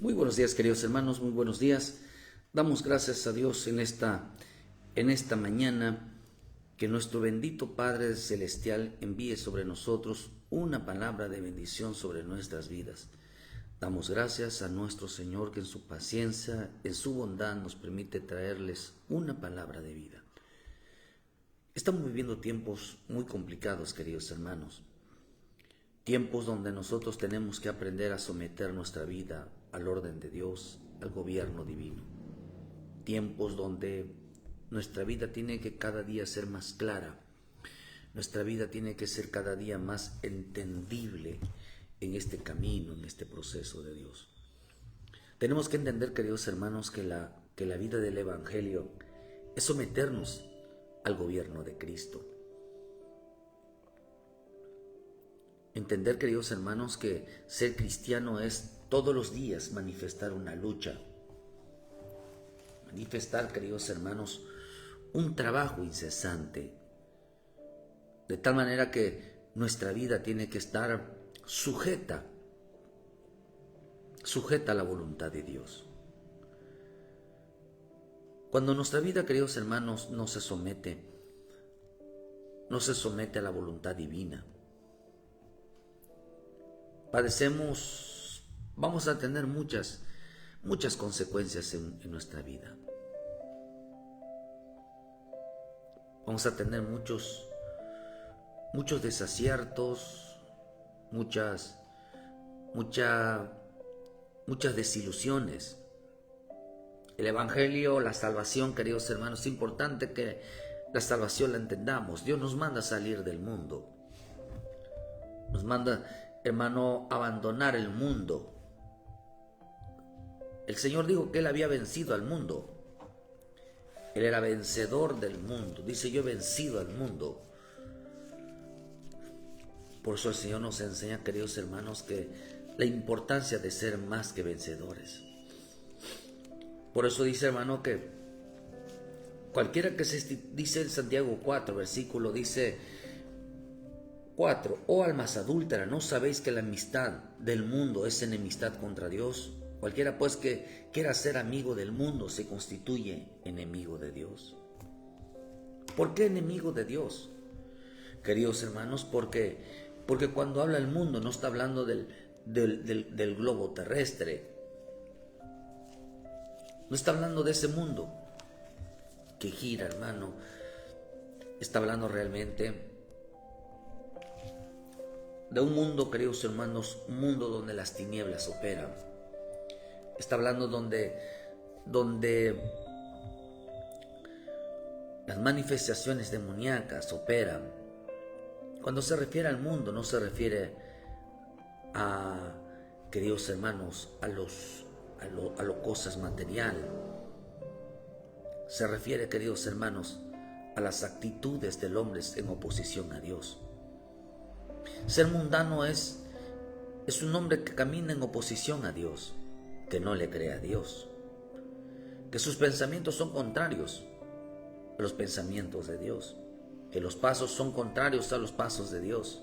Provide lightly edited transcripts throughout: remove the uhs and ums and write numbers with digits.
Muy buenos días, queridos hermanos, muy buenos días. Damos gracias a Dios en esta mañana, que nuestro bendito Padre Celestial envíe sobre nosotros una palabra de bendición sobre nuestras vidas. Damos gracias a nuestro Señor que en su paciencia, en su bondad nos permite traerles una palabra de vida. Estamos viviendo tiempos muy complicados, queridos hermanos. Tiempos donde nosotros tenemos que aprender a someter nuestra vida al orden de Dios, al gobierno divino. Tiempos donde nuestra vida tiene que cada día ser más clara. Nuestra vida tiene que ser cada día más entendible en este camino, en este proceso de Dios. Tenemos que entender, queridos hermanos, que la vida del Evangelio es someternos al gobierno de Cristo. Entender, queridos hermanos, que ser cristiano es todos los días manifestar una lucha. Manifestar, queridos hermanos, un trabajo incesante. De tal manera que nuestra vida tiene que estar sujeta a la voluntad de Dios. Cuando nuestra vida, queridos hermanos, no se somete a la voluntad divina, vamos a tener muchas consecuencias en nuestra vida. Vamos a tener muchos desaciertos, muchas desilusiones. El Evangelio, la salvación, queridos hermanos, es importante que la salvación la entendamos. Dios nos manda a salir del mundo. Nos manda, hermano, a abandonar el mundo. El Señor dijo que Él había vencido al mundo. Él era vencedor del mundo. Dice, yo he vencido al mundo. Por eso el Señor nos enseña, queridos hermanos, que la importancia de ser más que vencedores. Por eso dice, hermano, que cualquiera que dice en Santiago 4, versículo, dice 4, oh almas adúlteras, ¿no sabéis que la amistad del mundo es enemistad contra Dios? Cualquiera pues que quiera ser amigo del mundo se constituye enemigo de Dios. ¿Por qué enemigo de Dios? Queridos hermanos, porque cuando habla el mundo no está hablando del globo terrestre. No está hablando de ese mundo que gira, hermano. Está hablando realmente de un mundo, queridos hermanos, un mundo donde las tinieblas operan. Está hablando donde las manifestaciones demoníacas operan. Cuando se refiere al mundo, no se refiere a, queridos hermanos, a lo cosas material. Se refiere, queridos hermanos, a las actitudes del hombre en oposición a Dios. Ser mundano es un hombre que camina en oposición a Dios, que no le cree a Dios, que sus pensamientos son contrarios a los pensamientos de Dios, que los pasos son contrarios a los pasos de Dios.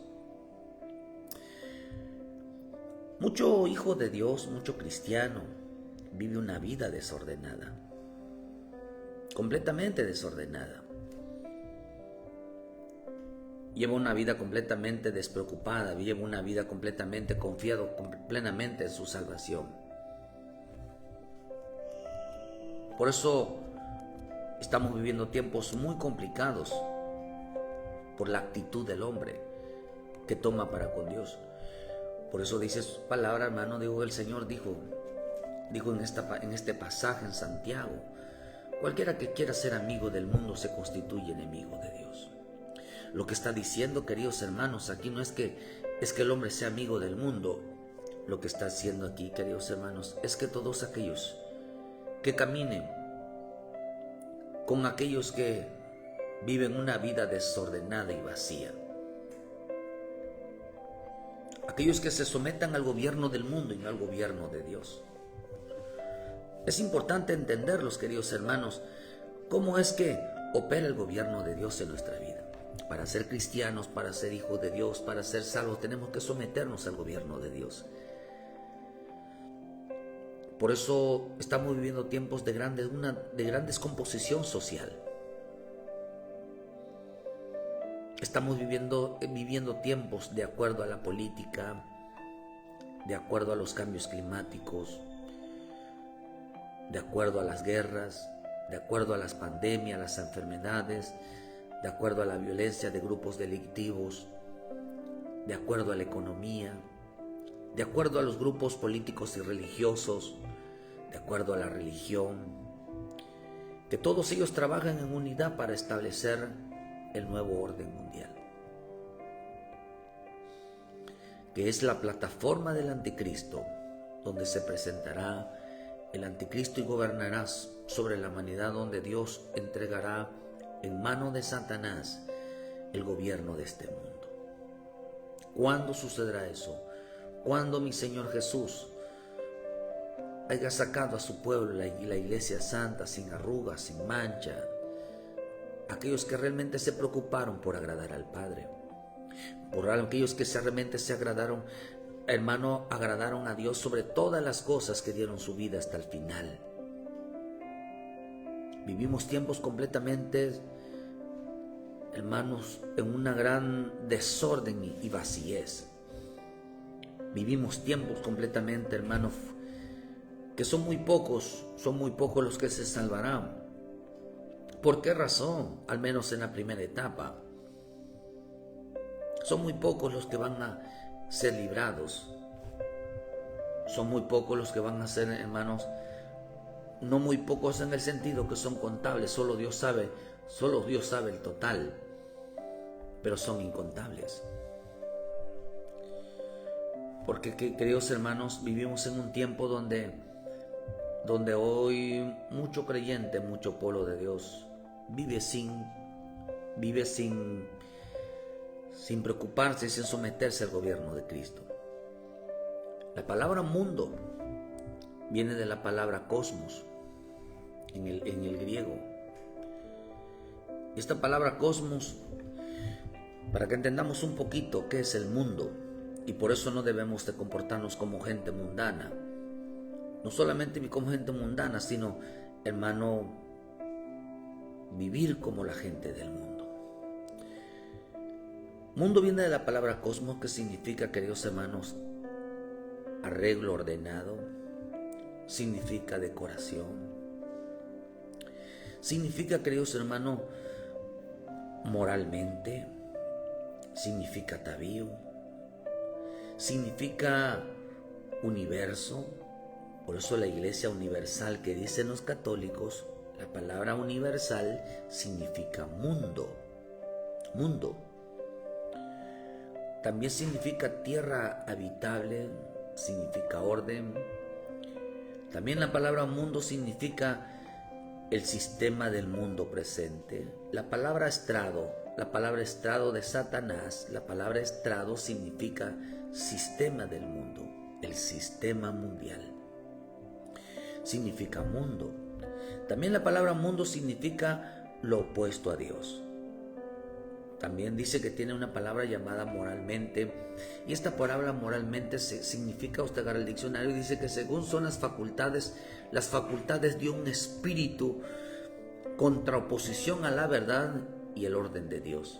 Mucho hijo de Dios, mucho cristiano, vive una vida desordenada, completamente desordenada. Lleva una vida completamente despreocupada, lleva una vida completamente confiado plenamente en su salvación. Por eso estamos viviendo tiempos muy complicados por la actitud del hombre que toma para con Dios. Por eso dice su palabra, hermano, dijo el Señor, dijo en este pasaje en Santiago, cualquiera que quiera ser amigo del mundo se constituye enemigo de Dios. Lo que está diciendo, queridos hermanos, aquí no es que el hombre sea amigo del mundo. Lo que está haciendo aquí, queridos hermanos, es que todos aquellos que caminen con aquellos que viven una vida desordenada y vacía, aquellos que se sometan al gobierno del mundo y no al gobierno de Dios. Es importante entenderlos, queridos hermanos, cómo es que opera el gobierno de Dios en nuestra vida. Para ser cristianos, para ser hijos de Dios, para ser salvos, tenemos que someternos al gobierno de Dios. Por eso estamos viviendo tiempos de gran descomposición social. Estamos viviendo tiempos de acuerdo a la política, de acuerdo a los cambios climáticos, de acuerdo a las guerras, de acuerdo a las pandemias, las enfermedades, de acuerdo a la violencia de grupos delictivos, de acuerdo a la economía, de acuerdo a los grupos políticos y religiosos, de acuerdo a la religión, que todos ellos trabajan en unidad para establecer el nuevo orden mundial, que es la plataforma del anticristo, donde se presentará el anticristo y gobernará sobre la humanidad, donde Dios entregará en mano de Satanás el gobierno de este mundo. ¿Cuándo sucederá eso? Cuando mi Señor Jesús haya sacado a su pueblo, la iglesia santa, sin arrugas, sin mancha, aquellos que realmente se preocuparon por agradar al Padre, por aquellos que realmente se agradaron, hermano, agradaron a Dios sobre todas las cosas, que dieron su vida hasta el final. Vivimos tiempos completamente, hermanos, en una gran desorden y vacíez. Vivimos tiempos completamente, hermanos, que son muy pocos los que se salvarán. ¿Por qué razón? Al menos en la primera etapa. Son muy pocos los que van a ser librados. Son muy pocos los que van a ser, hermanos, no muy pocos en el sentido que son contables, solo Dios sabe el total, pero son incontables. Porque, queridos hermanos, vivimos en un tiempo donde hoy mucho creyente, mucho pueblo de Dios vive sin preocuparse, sin someterse al gobierno de Cristo. La palabra mundo viene de la palabra cosmos en el griego. Esta palabra cosmos, para que entendamos un poquito qué es el mundo, y por eso no debemos de comportarnos como gente mundana. No solamente como gente mundana, sino, hermano, vivir como la gente del mundo. Mundo viene de la palabra cosmos, que significa, queridos hermanos, arreglo ordenado, significa decoración, significa, queridos hermanos, moralmente, significa atavío, significa universo. Por eso la iglesia universal que dicen los católicos, la palabra universal significa mundo. Mundo. También significa tierra habitable, significa orden. También la palabra mundo significa el sistema del mundo presente. La palabra estrado de Satanás, la palabra estrado significa sistema del mundo, el sistema mundial. Significa mundo. También la palabra mundo significa lo opuesto a Dios. También dice que tiene una palabra llamada moralmente, y esta palabra moralmente significa, usted agarra el diccionario y dice que según son las facultades de un espíritu, contraoposición a la verdad y el orden de Dios,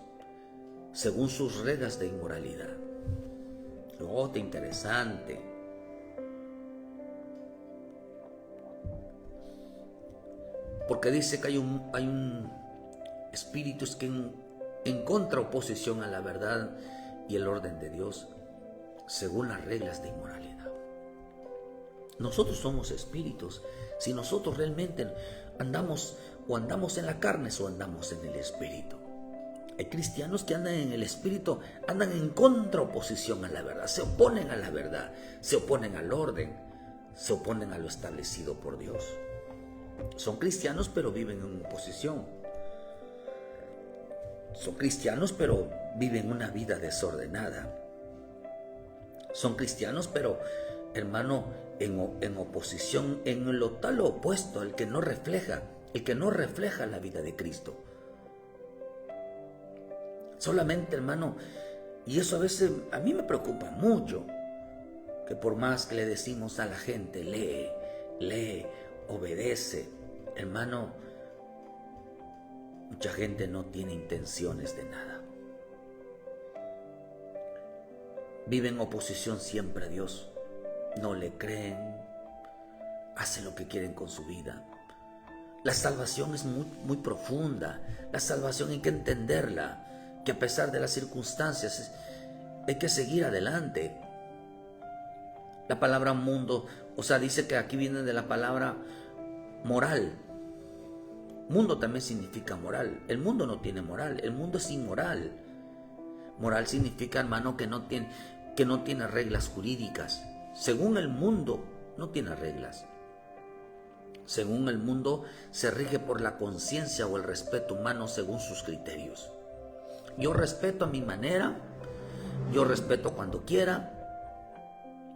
según sus reglas de inmoralidad. Oh, qué interesante. Porque dice que hay un espíritu que en contraoposición a la verdad y el orden de Dios, según las reglas de inmoralidad. Nosotros somos espíritus. Si nosotros realmente andamos en la carne o andamos en el espíritu. Hay cristianos que andan en el espíritu, andan en contraoposición a la verdad, se oponen a la verdad, se oponen al orden, se oponen a lo establecido por Dios. Son cristianos pero viven en oposición. Son cristianos pero viven una vida desordenada. Son cristianos pero, hermano, en oposición, en lo tal opuesto, el que no refleja la vida de Cristo. Solamente, hermano, y eso a veces a mí me preocupa mucho, que por más que le decimos a la gente, lee, lee, obedece. Hermano, mucha gente no tiene intenciones de nada. Vive en oposición siempre a Dios. No le creen. Hacen lo que quieren con su vida. La salvación es muy profunda. La salvación hay que entenderla. Que a pesar de las circunstancias hay que seguir adelante. La palabra mundo, dice que aquí viene de la palabra moral. Mundo también significa moral. El mundo no tiene moral. El mundo es inmoral. Moral significa, hermano, que no tiene reglas jurídicas. Según el mundo, no tiene reglas. Según el mundo, se rige por la conciencia o el respeto humano según sus criterios. Yo respeto a mi manera, yo respeto cuando quiera.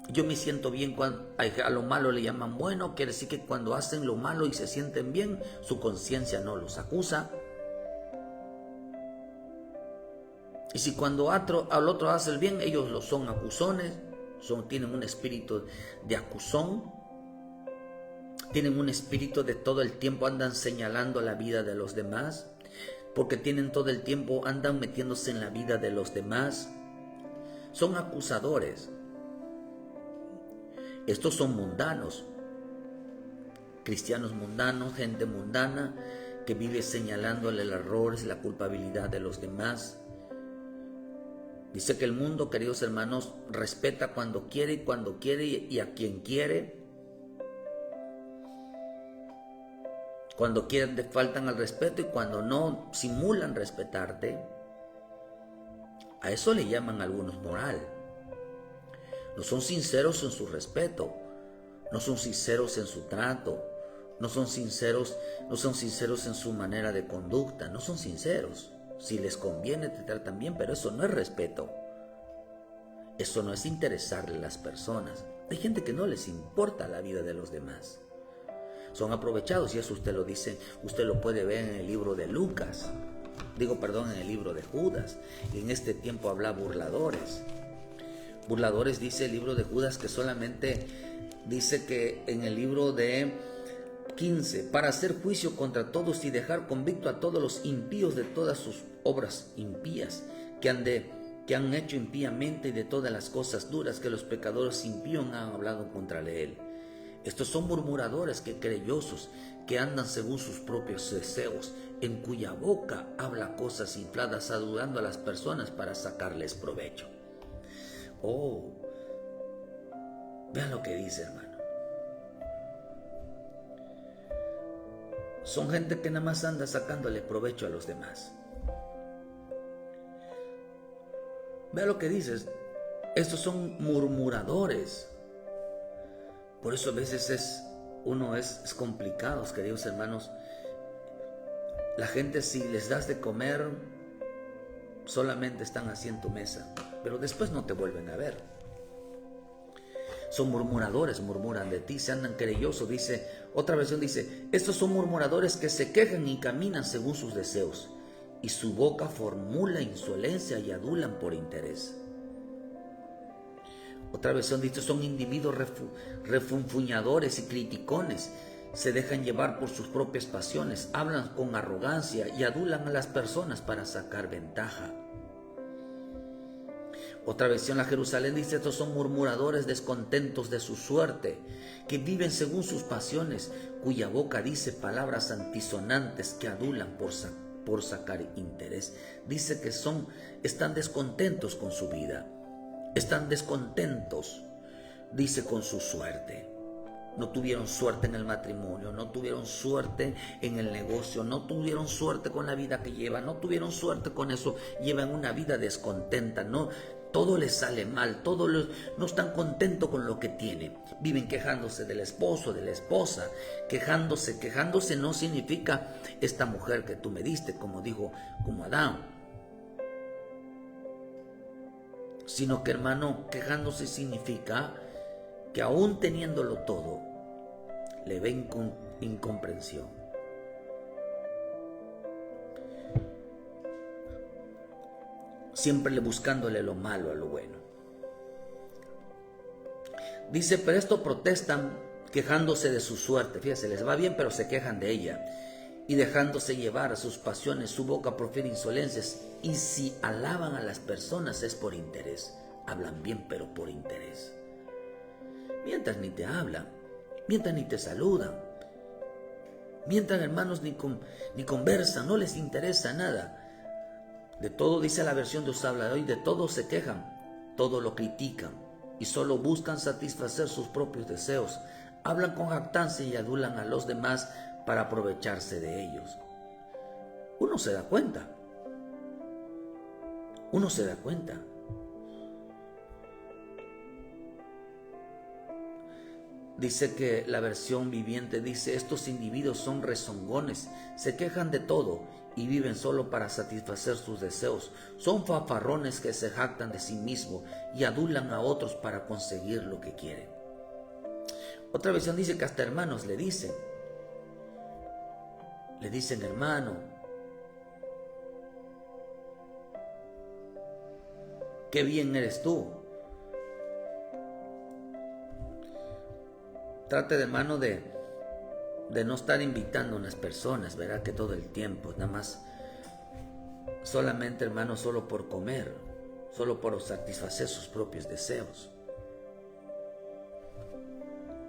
Yo me siento bien cuando a lo malo le llaman bueno, quiere decir que cuando hacen lo malo y se sienten bien, su conciencia no los acusa. Y si cuando al otro hace el bien, ellos lo son acusones, tienen un espíritu de acusón, tienen un espíritu de todo el tiempo andan señalando la vida de los demás, porque tienen todo el tiempo, andan metiéndose en la vida de los demás. Son acusadores. Estos son mundanos, cristianos mundanos, gente mundana que vive señalándole el error y la culpabilidad de los demás. Dice que el mundo, queridos hermanos, respeta cuando quiere y a quien quiere. Cuando quieren te faltan al respeto y cuando no simulan respetarte. A eso le llaman algunos moral. No son sinceros en su respeto, no son sinceros en su trato, no son sinceros en su manera de conducta, no son sinceros. Si les conviene te tratan bien, pero eso no es respeto. Eso no es interesarle a las personas. Hay gente que no les importa la vida de los demás. Son aprovechados y eso usted lo dice, usted lo puede ver en el libro de Lucas. En el libro de Judas. Y en este tiempo habla burladores. Burladores dice el libro de Judas que solamente dice que en el libro de 15, para hacer juicio contra todos y dejar convicto a todos los impíos de todas sus obras impías que han hecho impíamente y de todas las cosas duras que los pecadores impíos han hablado contra él. Estos son murmuradores, que querellosos, que andan según sus propios deseos, en cuya boca habla cosas infladas, adulando a las personas para sacarles provecho. Vean lo que dice, hermano. Son gente que nada más anda sacándole provecho a los demás. Vean lo que dices. Estos son murmuradores. Por eso a veces es complicado, queridos hermanos. La gente, si les das de comer, solamente están así en tu mesa, pero después no te vuelven a ver. Son murmuradores, murmuran de ti, se andan querellosos. Dice, otra versión dice, estos son murmuradores que se quejan y caminan según sus deseos, y su boca formula insolencia y adulan por interés. Otra versión dice, son individuos refunfuñadores y criticones, se dejan llevar por sus propias pasiones, hablan con arrogancia y adulan a las personas para sacar ventaja. Otra versión, la Jerusalén, dice, estos son murmuradores descontentos de su suerte, que viven según sus pasiones, cuya boca dice palabras antisonantes que adulan por sacar interés. Dice que están descontentos con su vida, están descontentos, dice, con su suerte. No tuvieron suerte en el matrimonio, no tuvieron suerte en el negocio, no tuvieron suerte con la vida que llevan, no tuvieron suerte con eso, llevan una vida descontenta, no, todo les sale mal, no están contentos con lo que tienen, viven quejándose del esposo, de la esposa, quejándose no significa esta mujer que tú me diste, como dijo, como Adán, sino que, hermano, quejándose significa que aún teniéndolo todo, le ven con incomprensión. Siempre buscándole lo malo a lo bueno. Dice, pero esto protestan quejándose de su suerte. Fíjese, les va bien, pero se quejan de ella. Y dejándose llevar a sus pasiones, su boca profiere insolencias. Y si alaban a las personas es por interés. Hablan bien, pero por interés. Mientras ni te hablan, mientras ni te saludan, mientras hermanos ni conversan, no les interesa nada. De todo, dice la versión de Os habla de hoy, de todo se quejan, todo lo critican y solo buscan satisfacer sus propios deseos. Hablan con jactancia y adulan a los demás para aprovecharse de ellos. Uno se da cuenta. Uno se da cuenta. Dice que la versión viviente dice, estos individuos son rezongones, se quejan de todo y viven solo para satisfacer sus deseos. Son fanfarrones que se jactan de sí mismos y adulan a otros para conseguir lo que quieren. Otra versión dice que hasta hermanos le dicen, hermano, qué bien eres tú. Trate de hermano de no estar invitando a unas personas, ¿verdad? Que todo el tiempo, nada más, solamente hermano, solo por comer, solo por satisfacer sus propios deseos.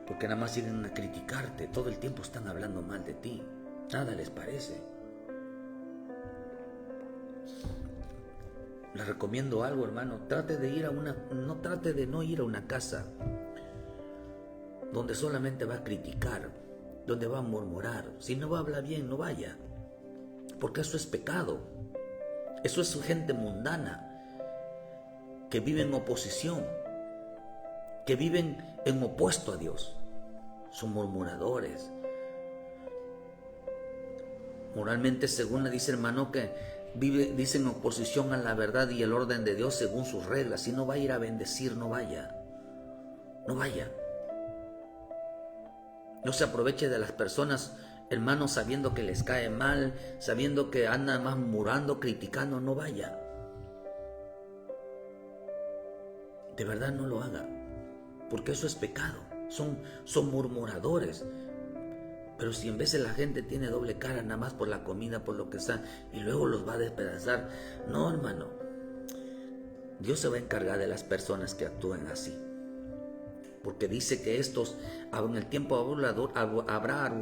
Porque nada más vienen a criticarte, todo el tiempo están hablando mal de ti, nada les parece. Les recomiendo algo, hermano, trate de no ir a una casa donde solamente va a criticar, donde va a murmurar. Si no va a hablar bien, no vaya, porque eso es pecado. Eso es gente mundana que vive en oposición, que viven en opuesto a Dios. Son murmuradores. Moralmente, según le dice hermano, que dice en oposición a la verdad y el orden de Dios según sus reglas. Si no va a ir a bendecir, no vaya. No vaya. No se aproveche de las personas, hermanos, sabiendo que les cae mal, sabiendo que andan más murmurando, criticando, no vaya. De verdad no lo haga, porque eso es pecado. Son murmuradores. Pero si en vez de la gente tiene doble cara, nada más por la comida, por lo que está, y luego los va a despedazar. No, hermano. Dios se va a encargar de las personas que actúen así. Porque dice que estos, en el tiempo habrá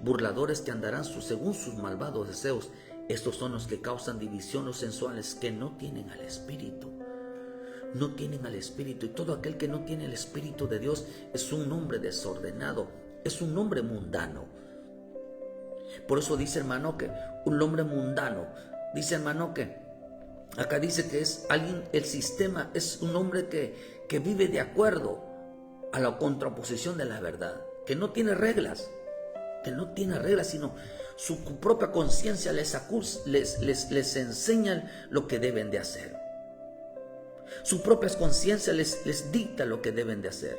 burladores que andarán según sus malvados deseos. Estos son los que causan divisiones sensuales, que no tienen al Espíritu. No tienen al Espíritu. Y todo aquel que no tiene el Espíritu de Dios es un hombre desordenado, es un hombre mundano. Por eso dice hermano que un hombre mundano, dice hermano que acá dice que es alguien, el sistema es un hombre que vive de acuerdo a la contraposición de la verdad, que no tiene reglas, sino su propia conciencia les enseña lo que deben de hacer. Su propia conciencia les dicta lo que deben de hacer.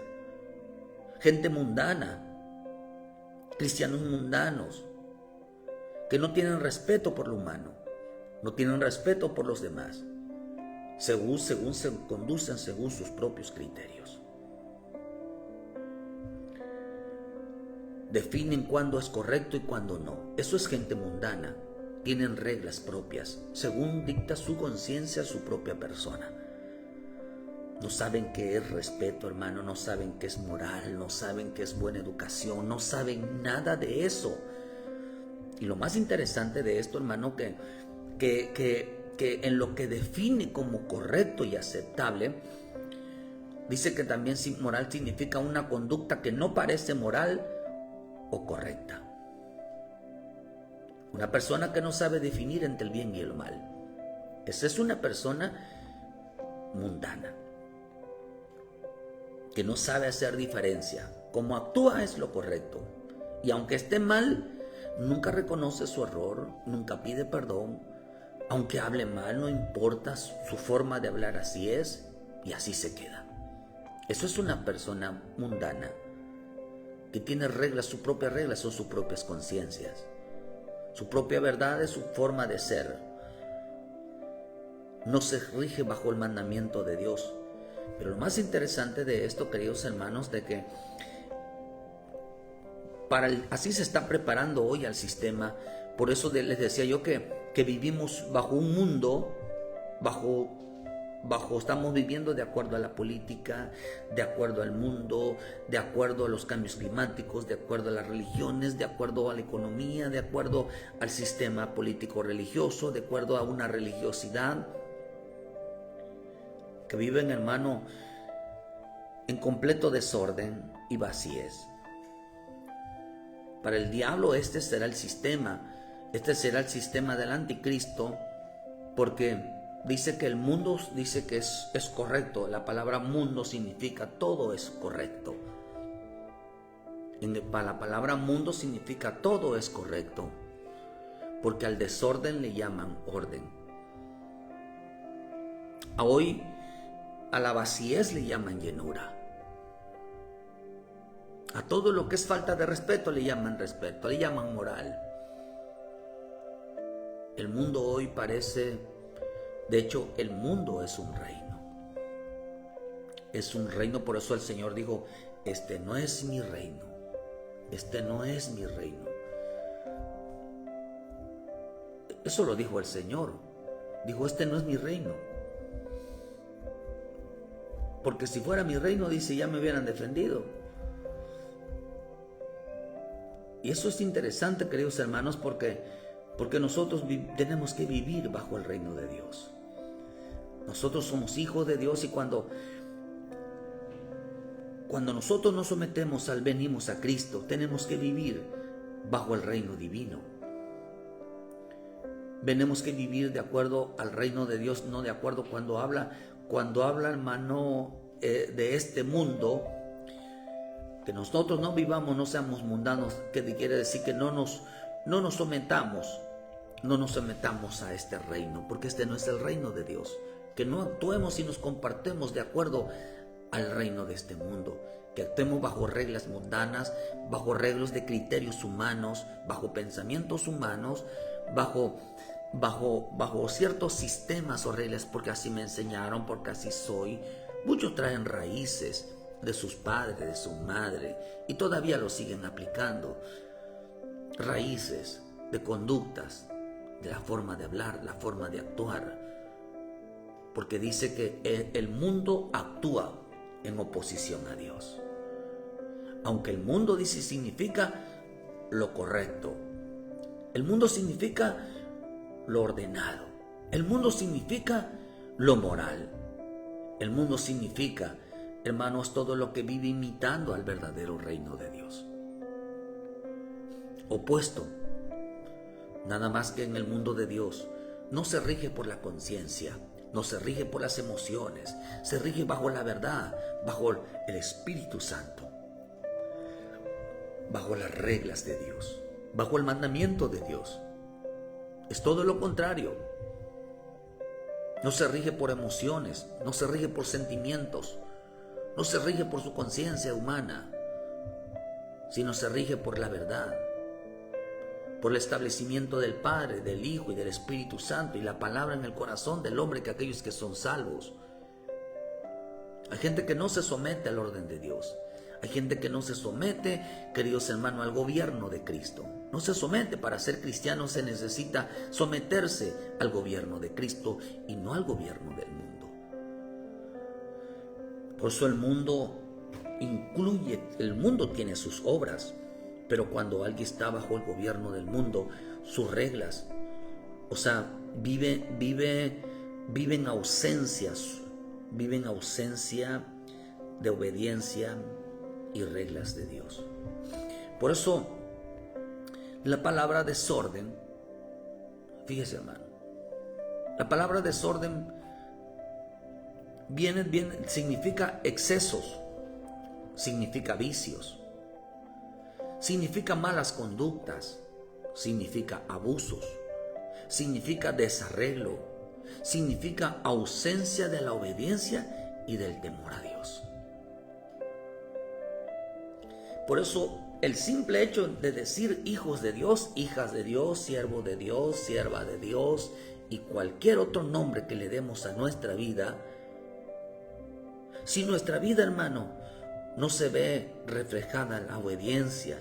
Gente mundana, cristianos mundanos, que no tienen respeto por lo humano, no tienen respeto por los demás, según se conducen según sus propios criterios. Definen cuándo es correcto y cuándo no. Eso es gente mundana. Tienen reglas propias, según dicta su conciencia, su propia persona. No saben qué es respeto, hermano, no saben qué es moral, no saben qué es buena educación, no saben nada de eso. Y lo más interesante de esto, hermano, que en lo que define como correcto y aceptable, dice que también moral significa una conducta que no parece moral o correcta. Una persona que no sabe definir entre el bien y el mal. Esa es una persona mundana, que no sabe hacer diferencia. Como actúa es lo correcto. Y aunque esté mal, nunca reconoce su error, nunca pide perdón. Aunque hable mal, no importa, su forma de hablar así es, y así se queda. Eso es una persona mundana, que tiene reglas, sus propias reglas son sus propias conciencias. Su propia verdad es su forma de ser. No se rige bajo el mandamiento de Dios. Pero lo más interesante de esto, queridos hermanos, de que así se está preparando hoy al sistema. Por eso les decía yo que vivimos bajo un mundo, estamos viviendo de acuerdo a la política, de acuerdo al mundo, de acuerdo a los cambios climáticos, de acuerdo a las religiones, de acuerdo a la economía, de acuerdo al sistema político religioso, de acuerdo a una religiosidad que viven, hermano, en completo desorden y vacíez. Para el diablo este será el sistema del anticristo, porque dice que el mundo, dice que es correcto. La palabra mundo significa todo es correcto. La palabra mundo significa todo es correcto, porque al desorden le llaman orden. Hoy a la vacíez le llaman llenura. A todo lo que es falta de respeto le llaman respeto, le llaman moral. El mundo hoy parece, de hecho, el mundo es un reino. Es un reino, por eso el Señor dijo, este no es mi reino. Este no es mi reino. Eso lo dijo el Señor. Dijo, este no es mi reino. Porque si fuera mi reino, dice, ya me hubieran defendido. Y eso es interesante, queridos hermanos, porque nosotros tenemos que vivir bajo el reino de Dios. Nosotros somos hijos de Dios, y cuando nosotros nos sometemos venimos a Cristo, tenemos que vivir bajo el reino divino. Tenemos que vivir de acuerdo al reino de Dios, no de acuerdo cuando habla hermano, de este mundo. Que nosotros no vivamos, no seamos mundanos, que quiere decir que no nos sometamos a este reino, porque este no es el reino de Dios. Que no actuemos y nos comportemos de acuerdo al reino de este mundo, que actuemos bajo reglas mundanas, bajo reglas de criterios humanos, bajo pensamientos humanos, bajo ciertos sistemas o reglas, porque así me enseñaron, porque así soy. Muchos traen raíces de sus padres, de su madre, y todavía lo siguen aplicando. Raíces de conductas, de la forma de hablar, la forma de actuar. Porque dice que el mundo actúa en oposición a Dios. Aunque el mundo, dice, significa lo correcto. El mundo significa lo ordenado. El mundo significa lo moral. El mundo significa, hermanos, todo lo que vive imitando al verdadero reino de Dios. Opuesto. Nada más que en el mundo de Dios no se rige por la conciencia, no se rige por las emociones, se rige bajo la verdad, bajo el Espíritu Santo, bajo las reglas de Dios, bajo el mandamiento de Dios. Es todo lo contrario. No se rige por emociones, no se rige por sentimientos, no se rige por su conciencia humana, sino se rige por la verdad, por el establecimiento del Padre, del Hijo y del Espíritu Santo, y la palabra en el corazón del hombre, que aquellos que son salvos. Hay gente que no se somete al orden de Dios. Hay gente que no se somete, queridos hermanos, al gobierno de Cristo. No se somete. Para ser cristiano se necesita someterse al gobierno de Cristo y no al gobierno del mundo. Por eso el mundo tiene sus obras, pero cuando alguien está bajo el gobierno del mundo, sus reglas, o sea, vive en ausencia de obediencia y reglas de Dios. Por eso la palabra desorden, fíjese, hermano, la palabra desorden significa excesos, significa vicios, significa malas conductas, significa abusos, significa desarreglo, significa ausencia de la obediencia y del temor a Dios. Por eso el simple hecho de decir hijos de Dios, hijas de Dios, siervo de Dios, sierva de Dios y cualquier otro nombre que le demos a nuestra vida, si nuestra vida, hermano, no se ve reflejada la obediencia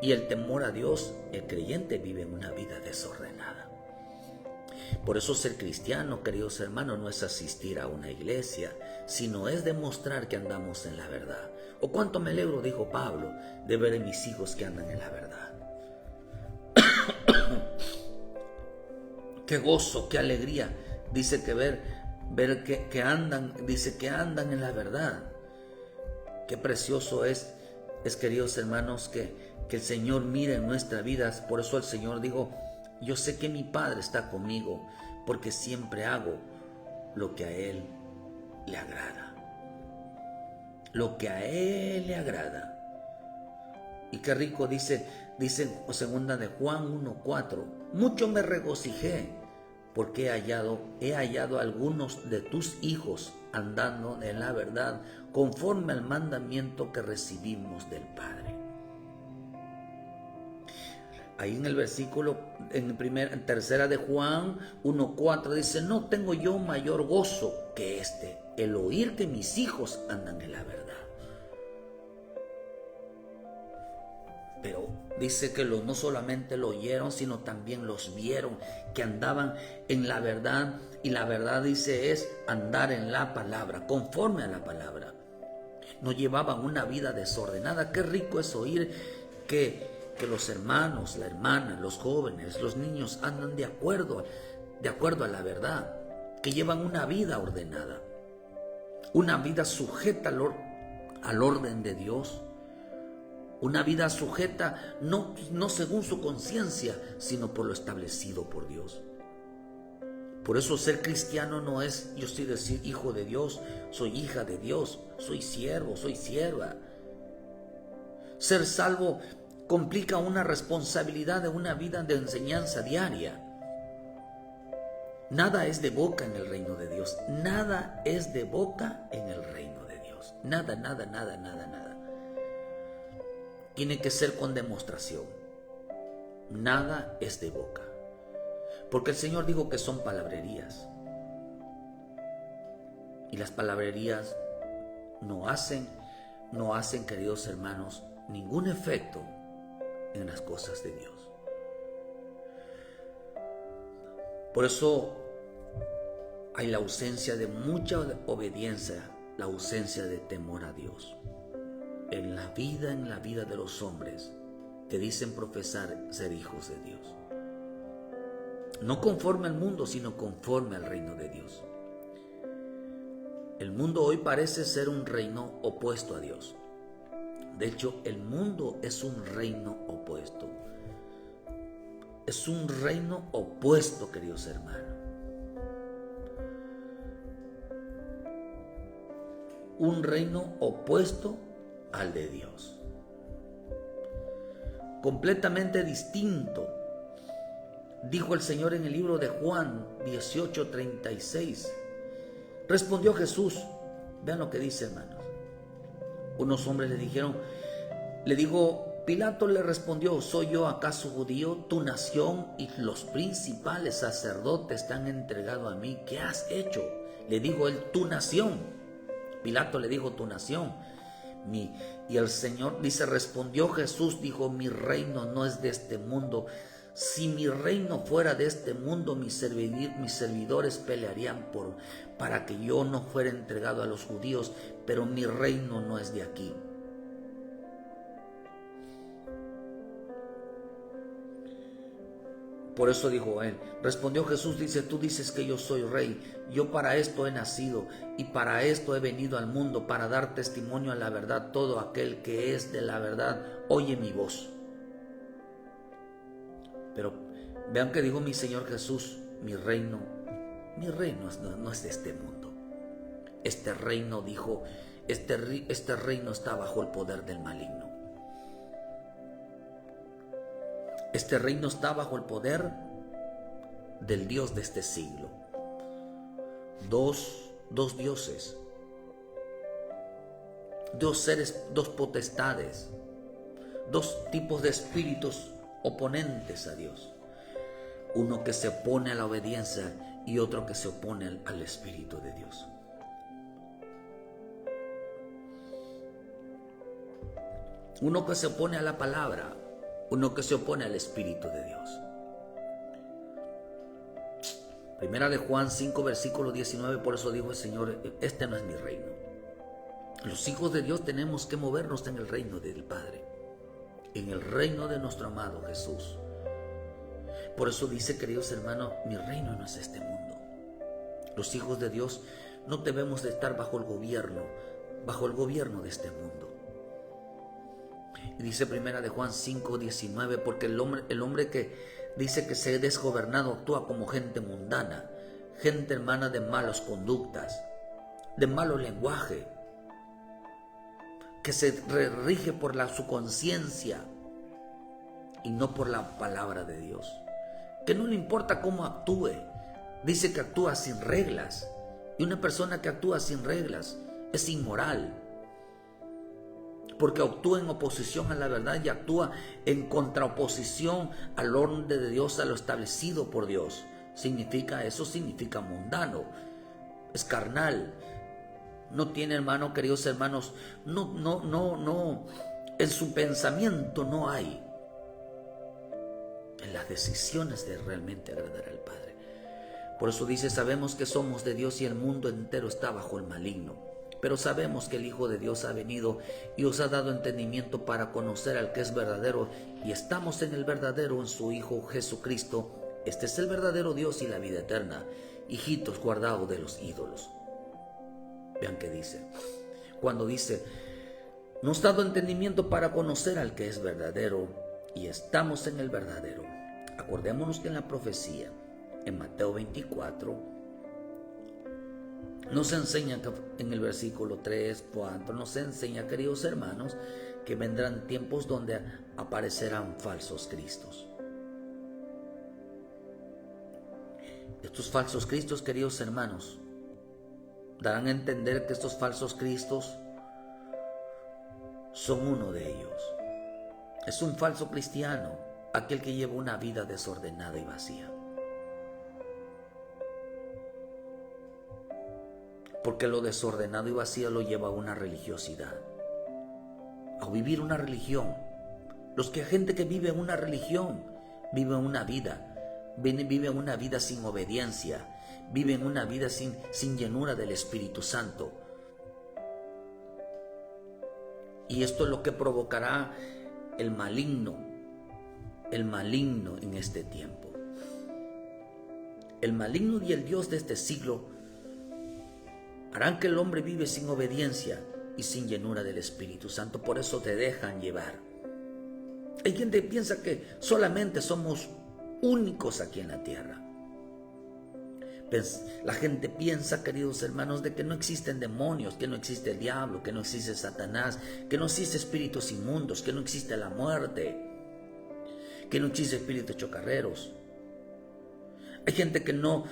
Y el temor a Dios, el creyente vive en una vida desordenada. Por eso ser cristiano, queridos hermanos, no es asistir a una iglesia, sino es demostrar que andamos en la verdad. O cuánto me alegro, dijo Pablo, de ver a mis hijos que andan en la verdad. Qué gozo, qué alegría. Dice que ver que andan, dice que andan en la verdad. Qué precioso es queridos hermanos, que el Señor mire en nuestras vidas. Por eso el Señor dijo, yo sé que mi Padre está conmigo, porque siempre hago lo que a Él le agrada. Lo que a Él le agrada. Y qué rico dice segunda de Juan 1:4, mucho me regocijé, porque he hallado a algunos de tus hijos andando en la verdad, conforme al mandamiento que recibimos del Padre. Ahí en el versículo, en tercera de Juan 1:4 dice, no tengo yo mayor gozo que este, el oír que mis hijos andan en la verdad. Pero dice que no solamente lo oyeron, sino también los vieron, que andaban en la verdad. Y la verdad, dice, es andar en la palabra, conforme a la palabra. No llevaban una vida desordenada. Qué rico es oír que los hermanos, la hermana, los jóvenes, los niños andan de acuerdo a la verdad, que llevan una vida ordenada, una vida sujeta al orden de Dios, una vida sujeta no según su conciencia, sino por lo establecido por Dios. Por eso ser cristiano no es yo soy decir hijo de Dios, soy hija de Dios, soy siervo, soy sierva. Ser salvo complica una responsabilidad de una vida de enseñanza diaria. Nada es de boca en el reino de Dios. Nada es de boca en el reino de Dios. Nada, nada, nada, nada, nada. Tiene que ser con demostración. Nada es de boca. Porque el Señor dijo que son palabrerías. Y las palabrerías no hacen, queridos hermanos, ningún efecto en las cosas de Dios. Por eso hay la ausencia de mucha obediencia, la ausencia de temor a Dios en la vida de los hombres que dicen profesar ser hijos de Dios. No conforme al mundo, sino conforme al reino de Dios. El mundo hoy parece ser un reino opuesto a Dios. De hecho, el mundo es un reino opuesto. Es un reino opuesto, queridos hermanos. Un reino opuesto al de Dios. Completamente distinto. Dijo el Señor en el libro de Juan 18:36. Respondió Jesús. Vean lo que dice, hermanos. Unos hombres le dijo, Pilato le respondió, ¿soy yo acaso judío? Tu nación y los principales sacerdotes te han entregado a mí. ¿Qué has hecho? Le dijo él, tu nación. Pilato le dijo, tu nación. Y el Señor dice, respondió Jesús, dijo, mi reino no es de este mundo. Si mi reino fuera de este mundo, mis servidores pelearían para que yo no fuera entregado a los judíos, pero mi reino no es de aquí. Por eso dijo él, respondió Jesús, dice, tú dices que yo soy rey, yo para esto he nacido y para esto he venido al mundo, para dar testimonio a la verdad. Todo aquel que es de la verdad oye mi voz. Pero vean que dijo mi Señor Jesús, mi reino no es de este mundo. Este reino, dijo, este reino está bajo el poder del maligno. Este reino está bajo el poder del Dios de este siglo. Dos dioses, dos seres, dos potestades, dos tipos de espíritus oponentes a Dios. Uno que se opone a la obediencia y otro que se opone al Espíritu de Dios. Uno que se opone a la palabra uno que se opone al Espíritu de Dios. Primera de Juan 5, versículo 19, por eso dijo el Señor, este no es mi reino. Los hijos de Dios tenemos que movernos en el reino del Padre, en el reino de nuestro amado Jesús. Por eso dice, queridos hermanos, mi reino no es este mundo. Los hijos de Dios no debemos de estar bajo el gobierno de este mundo. Y dice primera de Juan 5, 19, porque el hombre que dice que se ha desgobernado actúa como gente mundana, gente hermana de malas conductas, de malo lenguaje, que se rige por su conciencia y no por la palabra de Dios. Que no le importa cómo actúe, dice que actúa sin reglas. Y una persona que actúa sin reglas es inmoral, porque actúa en oposición a la verdad y actúa en contraoposición al orden de Dios, a lo establecido por Dios. Eso significa mundano, es carnal. No tiene, hermano, queridos hermanos, no, en su pensamiento no hay en las decisiones de realmente agradar al Padre. Por eso dice, sabemos que somos de Dios y el mundo entero está bajo el maligno. Pero sabemos que el Hijo de Dios ha venido y os ha dado entendimiento para conocer al que es verdadero, y estamos en el verdadero, en su Hijo Jesucristo. Este es el verdadero Dios y la vida eterna, hijitos guardados de los ídolos. Vean qué dice. Cuando dice, nos ha dado entendimiento para conocer al que es verdadero, y estamos en el verdadero. Acordémonos que en la profecía, en Mateo 24, nos enseña en el versículo 3, 4, nos enseña, queridos hermanos, que vendrán tiempos donde aparecerán falsos cristos. Estos falsos cristos, queridos hermanos, darán a entender que estos falsos cristos son uno de ellos. Es un falso cristiano, aquel que lleva una vida desordenada y vacía. Porque lo desordenado y vacío lo lleva a una religiosidad, a vivir una religión. Gente que vive una religión, vive una vida sin obediencia, vive una vida sin llenura del Espíritu Santo. Y esto es lo que provocará el maligno en este tiempo. El maligno y el Dios de este siglo harán que el hombre vive sin obediencia y sin llenura del Espíritu Santo. Por eso te dejan llevar. Hay gente que piensa que solamente somos únicos aquí en la tierra. La gente piensa, queridos hermanos, de que no existen demonios, que no existe el diablo, que no existe Satanás, que no existe espíritus inmundos, que no existe la muerte, que no existe espíritus chocarreros. Hay gente que no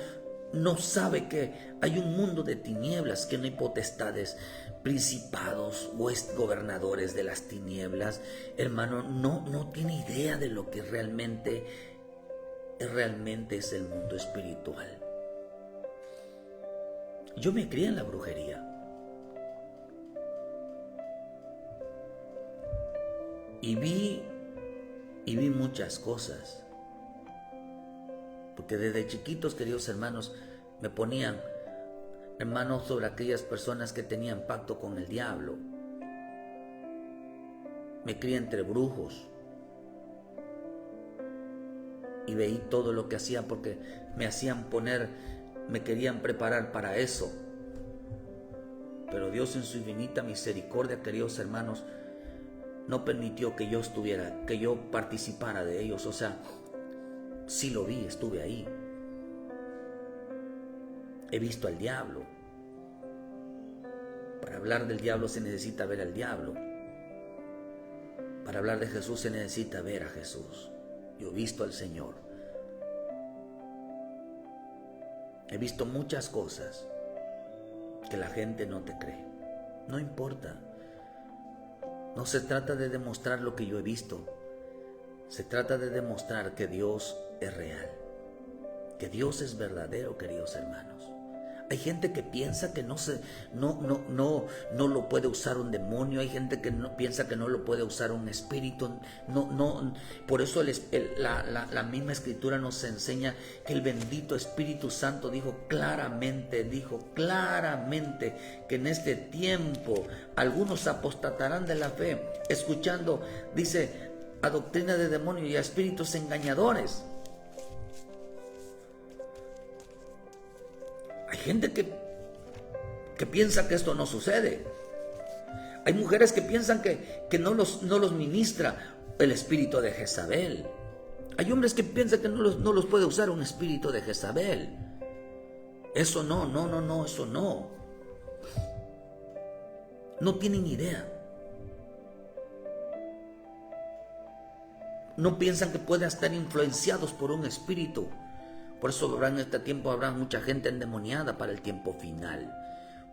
sabe que hay un mundo de tinieblas, que no hay potestades, principados o gobernadores de las tinieblas. Hermano, no tiene idea de lo que realmente es el mundo espiritual. Yo me crié en la brujería. Y vi muchas cosas. Porque desde chiquitos, queridos hermanos, me ponían, hermanos, sobre aquellas personas que tenían pacto con el diablo. Me crié entre brujos. Y veí todo lo que hacían porque me querían preparar para eso. Pero Dios, en su infinita misericordia, queridos hermanos, no permitió que yo participara de ellos. O sea, sí lo vi, estuve ahí. He visto al diablo. Para hablar del diablo se necesita ver al diablo. Para hablar de Jesús se necesita ver a Jesús. Yo he visto al Señor. He visto muchas cosas que la gente no te cree. No importa. No se trata de demostrar lo que yo he visto. Se trata de demostrar que Dios es real. Que Dios es verdadero, queridos hermanos. Hay gente que piensa que no lo puede usar un demonio. Hay gente que piensa que no lo puede usar un espíritu. Por eso la misma escritura nos enseña que el bendito Espíritu Santo dijo claramente que en este tiempo algunos apostatarán de la fe, escuchando, dice, a doctrina de demonios y a espíritus engañadores. Hay gente que piensa que esto no sucede. Hay mujeres que piensan que no los ministra el espíritu de Jezabel. Hay hombres que piensan que no los puede usar un espíritu de Jezabel. Eso no, eso no. No tienen idea. No piensan que puedan estar influenciados por un espíritu. Por eso en este tiempo habrá mucha gente endemoniada para el tiempo final.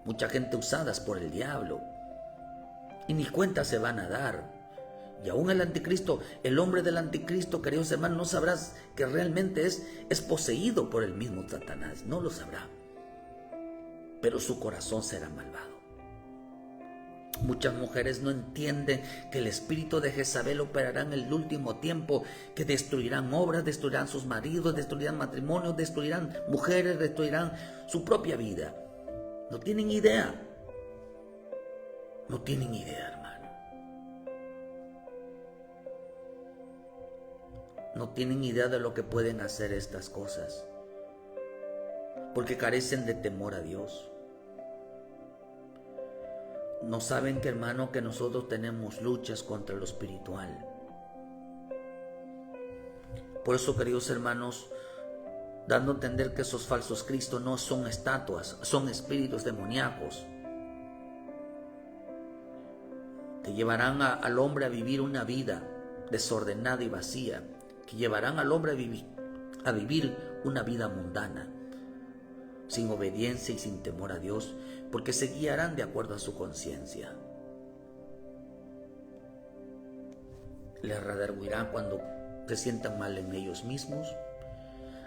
Mucha gente usadas por el diablo. Y ni cuenta se van a dar. Y aún el anticristo, el hombre del anticristo, queridos hermanos, no sabrás que realmente es poseído por el mismo Satanás. No lo sabrá. Pero su corazón será malvado. Muchas mujeres no entienden que el espíritu de Jezabel operará en el último tiempo, que destruirán obras, destruirán sus maridos, destruirán matrimonios, destruirán mujeres, destruirán su propia vida. No tienen idea. No tienen idea, hermano. No tienen idea de lo que pueden hacer estas cosas, porque carecen de temor a Dios. No saben, que hermano, que nosotros tenemos luchas contra lo espiritual. Por eso, queridos hermanos, dando a entender que esos falsos cristos no son estatuas, son espíritus demoníacos que llevarán al hombre a vivir una vida desordenada y vacía, que llevarán al hombre a vivir una vida mundana, sin obediencia y sin temor a Dios, porque se guiarán de acuerdo a su conciencia. Les redarguirán cuando se sientan mal en ellos mismos,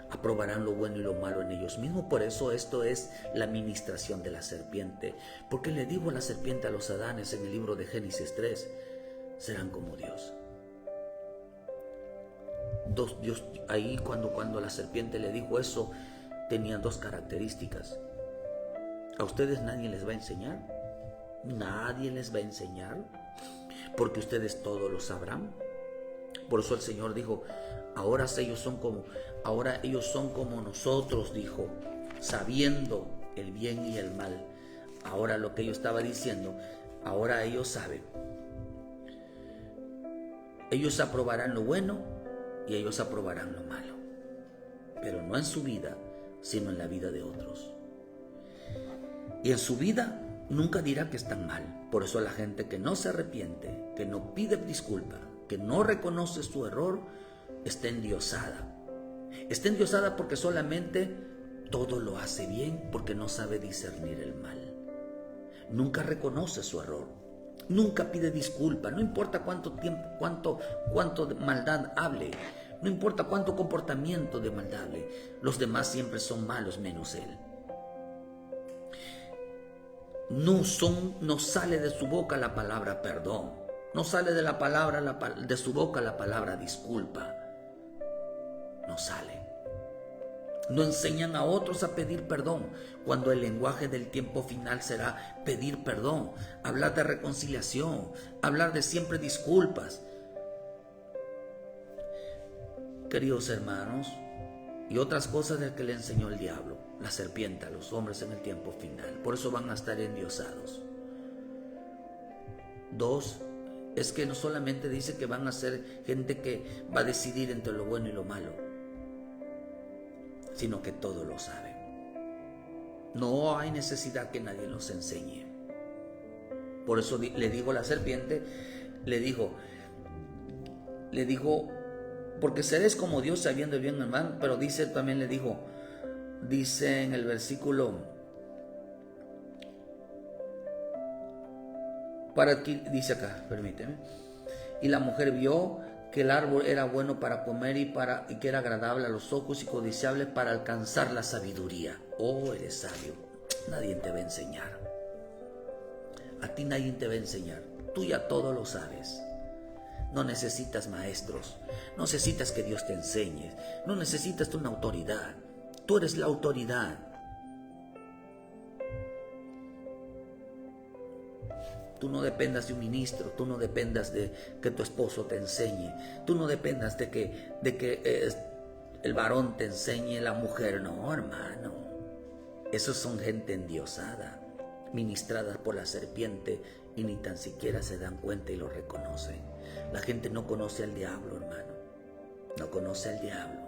aprobarán lo bueno y lo malo en ellos mismos. Por eso esto es la ministración de la serpiente, porque le dijo a la serpiente a los Adanes en el libro de Génesis 3, serán como Dios. Dios ahí cuando la serpiente le dijo eso, tenían dos características. ¿A ustedes nadie les va a enseñar? Nadie les va a enseñar, porque ustedes todo lo sabrán. Por eso el Señor dijo, ahora ellos son como nosotros, dijo, sabiendo el bien y el mal. Ahora lo que yo estaba diciendo, ahora ellos saben. Ellos aprobarán lo bueno y ellos aprobarán lo malo, pero no en su vida, sino en la vida de otros. Y en su vida nunca dirá que están mal. Por eso la gente que no se arrepiente, que no pide disculpa, que no reconoce su error, está endiosada. Está endiosada porque solamente todo lo hace bien, porque no sabe discernir el mal. Nunca reconoce su error. Nunca pide disculpa. No importa cuánto tiempo, cuánto de maldad hable. No importa cuánto comportamiento de maldad hable. Los demás siempre son malos menos él. No sale de su boca la palabra perdón. No sale de su boca la palabra disculpa. No sale. No enseñan a otros a pedir perdón, cuando el lenguaje del tiempo final será pedir perdón, hablar de reconciliación, hablar de siempre disculpas. Queridos hermanos, y otras cosas de que le enseñó el diablo, la serpiente, a los hombres en el tiempo final. Por eso van a estar endiosados. 2, es que no solamente dice que van a ser gente que va a decidir entre lo bueno y lo malo, sino que todo lo saben. No hay necesidad que nadie los enseñe. Por eso le dijo la serpiente, le dijo, porque seréis como Dios sabiendo el bien y el mal. Pero también le dijo, dice en el versículo, dice acá, permíteme, y la mujer vio que el árbol era bueno para comer y que era agradable a los ojos y codiciable para alcanzar la sabiduría. Oh, eres sabio. nadie te va a enseñar. A ti nadie te va a enseñar. Tú ya todo lo sabes. No necesitas maestros. No necesitas que Dios te enseñe. No necesitas una autoridad. Tú eres la autoridad. Tú no dependas de un ministro. Tú no dependas de que tu esposo te enseñe. Tú no dependas de que el varón te enseñe, la mujer. No, hermano. Esos son gente endiosada, ministradas por la serpiente, y ni tan siquiera se dan cuenta y lo reconocen. La gente no conoce al diablo, hermano. No conoce al diablo.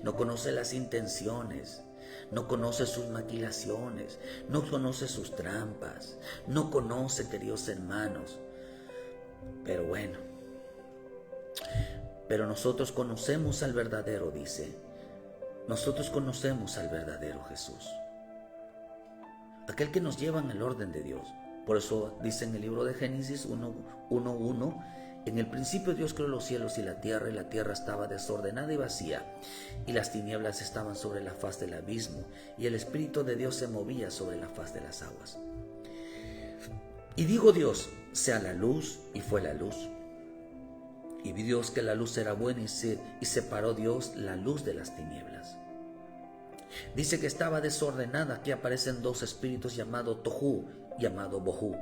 No conoce las intenciones. No conoce sus maquilaciones. No conoce sus trampas. No conoce, queridos hermanos. Pero bueno. Pero nosotros conocemos al verdadero, dice. Nosotros conocemos al verdadero Jesús. Aquel que nos lleva en el orden de Dios. Por eso dice en el libro de Génesis 1:1, en el principio Dios creó los cielos y la tierra estaba desordenada y vacía, y las tinieblas estaban sobre la faz del abismo, y el Espíritu de Dios se movía sobre la faz de las aguas. Y dijo Dios, sea la luz, y fue la luz. Y vio Dios que la luz era buena, y separó Dios la luz de las tinieblas. Dice que estaba desordenada. Aquí aparecen dos espíritus llamados Tohu, llamado Bohu.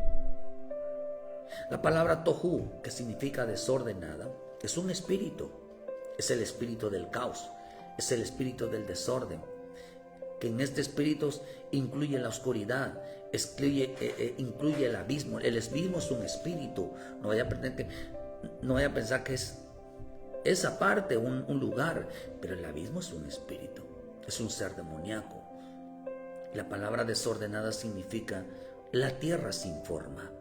La palabra Tohu, que significa desordenada, es un espíritu. Es el espíritu del caos, es el espíritu del desorden, que en este espíritu incluye la oscuridad, incluye el abismo. El abismo es un espíritu. No vaya a pensar que es esa parte, un lugar, pero el abismo es un espíritu, es un ser demoníaco. La palabra desordenada significa la tierra sin forma.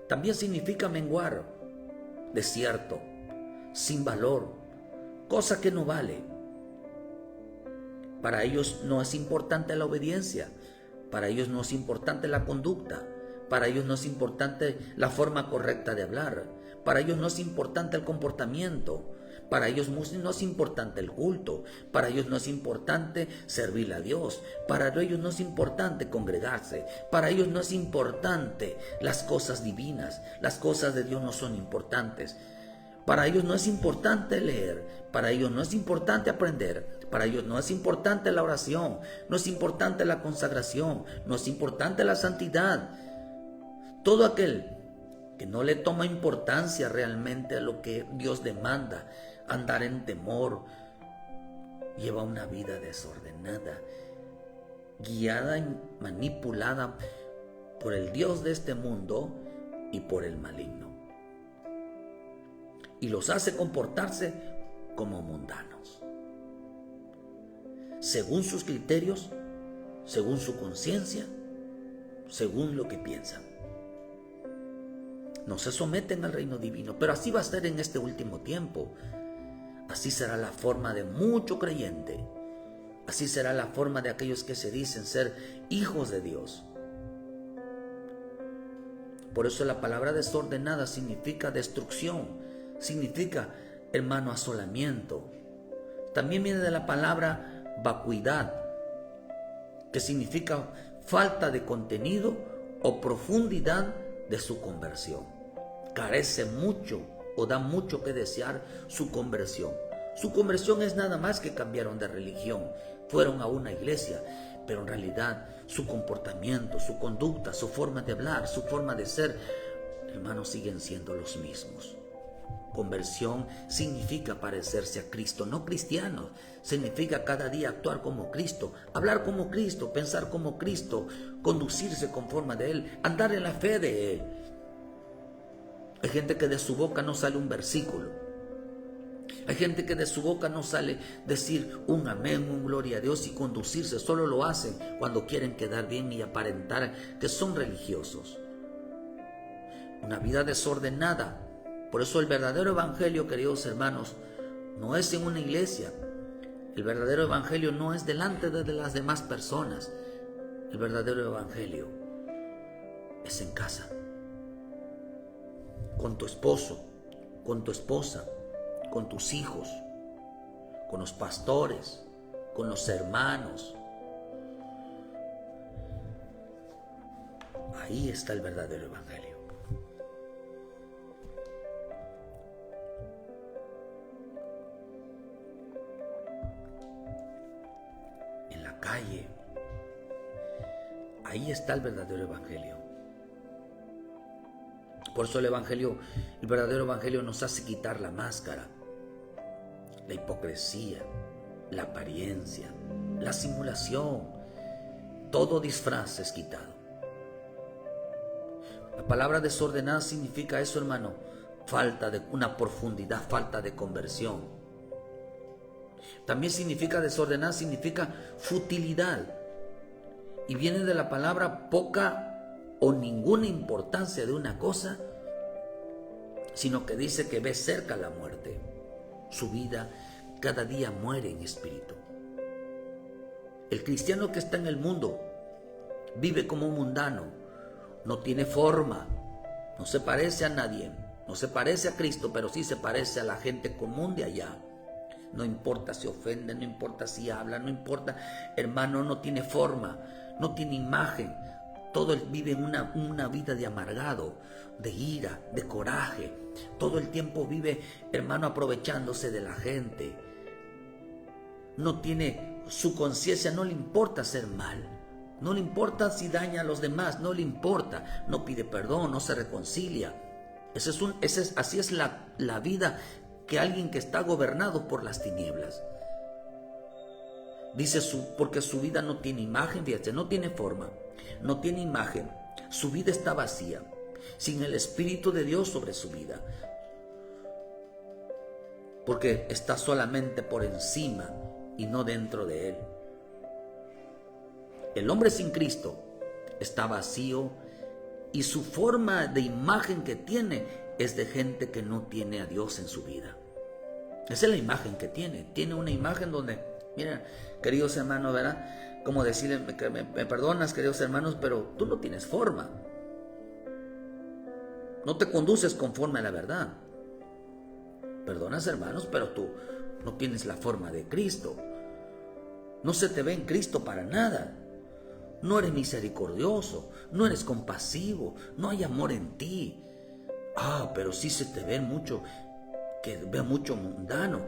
También significa menguar, desierto, sin valor, cosa que no vale. Para ellos no es importante la obediencia, para ellos no es importante la conducta, para ellos no es importante la forma correcta de hablar, para ellos no es importante el comportamiento, para ellos no es importante el culto, para ellos no es importante servir a Dios, para ellos no es importante congregarse, para ellos no es importante las cosas divinas, las cosas de Dios no son importantes. Para ellos no es importante leer, para ellos no es importante aprender, para ellos no es importante la oración, no es importante la consagración, no es importante la santidad. Todo aquel que no le toma importancia realmente a lo que Dios demanda, andar en temor, lleva una vida desordenada, guiada y manipulada por el Dios de este mundo y por el maligno. Y los hace comportarse como mundanos, según sus criterios, según su conciencia, según lo que piensan. No se someten al reino divino, pero así va a ser en este último tiempo. Así será la forma de mucho creyente. Así será la forma de aquellos que se dicen ser hijos de Dios. Por eso la palabra desordenada significa destrucción, significa, hermano, asolamiento. También viene de la palabra vacuidad, que significa falta de contenido o profundidad de su conversión. Carece mucho o da mucho que desear su conversión. Su conversión es nada más que cambiaron de religión, fueron a una iglesia, pero en realidad su comportamiento, su conducta, su forma de hablar, su forma de ser, hermanos, siguen siendo los mismos. Conversión significa parecerse a Cristo, no cristianos. Significa cada día actuar como Cristo, hablar como Cristo, pensar como Cristo, conducirse conforme de Él, andar en la fe de Él. Hay gente que de su boca no sale un versículo. Hay gente que de su boca no sale decir un amén, un gloria a Dios y conducirse. Solo lo hacen cuando quieren quedar bien y aparentar que son religiosos. Una vida desordenada. Por eso el verdadero evangelio, queridos hermanos, no es en una iglesia. El verdadero evangelio no es delante de las demás personas. El verdadero evangelio es en casa, con tu esposo, con tu esposa, con tus hijos, con los pastores, con los hermanos, Ahí está el verdadero evangelio. En la calle, ahí está el verdadero evangelio. Por eso el verdadero evangelio nos hace quitar la máscara, la hipocresía, la apariencia, la simulación. Todo disfraz es quitado. La palabra desordenada significa eso, hermano. Falta de una profundidad, falta de conversión. También significa desordenada, significa futilidad. Y viene de la palabra poca o ninguna importancia de una cosa, sino que dice que ve cerca la muerte. Su vida cada día muere en espíritu. El cristiano que está en el mundo vive como un mundano, no tiene forma, no se parece a nadie, no se parece a Cristo, pero sí se parece a la gente común de allá. No importa si ofende, no importa si habla, no importa, hermano, no tiene forma, no tiene imagen. Todo él vive en una vida de amargado, de ira, de coraje. Todo el tiempo vive, hermano, aprovechándose de la gente. No tiene su conciencia, no le importa hacer mal. No le importa si daña a los demás, no le importa. No pide perdón, no se reconcilia. Así es la vida que alguien que está gobernado por las tinieblas. Dice porque su vida no tiene imagen, fíjate, no tiene forma, no tiene imagen. Su vida está vacía, sin el Espíritu de Dios sobre su vida. Porque está solamente por encima y no dentro de él. El hombre sin Cristo está vacío y su forma de imagen que tiene es de gente que no tiene a Dios en su vida. Esa es la imagen que tiene. Tiene una imagen donde, miren, queridos hermanos, ¿verdad? Como decirle, me perdonas, queridos hermanos, pero tú no tienes forma. No te conduces conforme a la verdad. Perdonas, hermanos, pero tú no tienes la forma de Cristo. No se te ve en Cristo para nada. No eres misericordioso, no eres compasivo, no hay amor en ti. Pero sí se te ve mucho, que ve mucho mundano.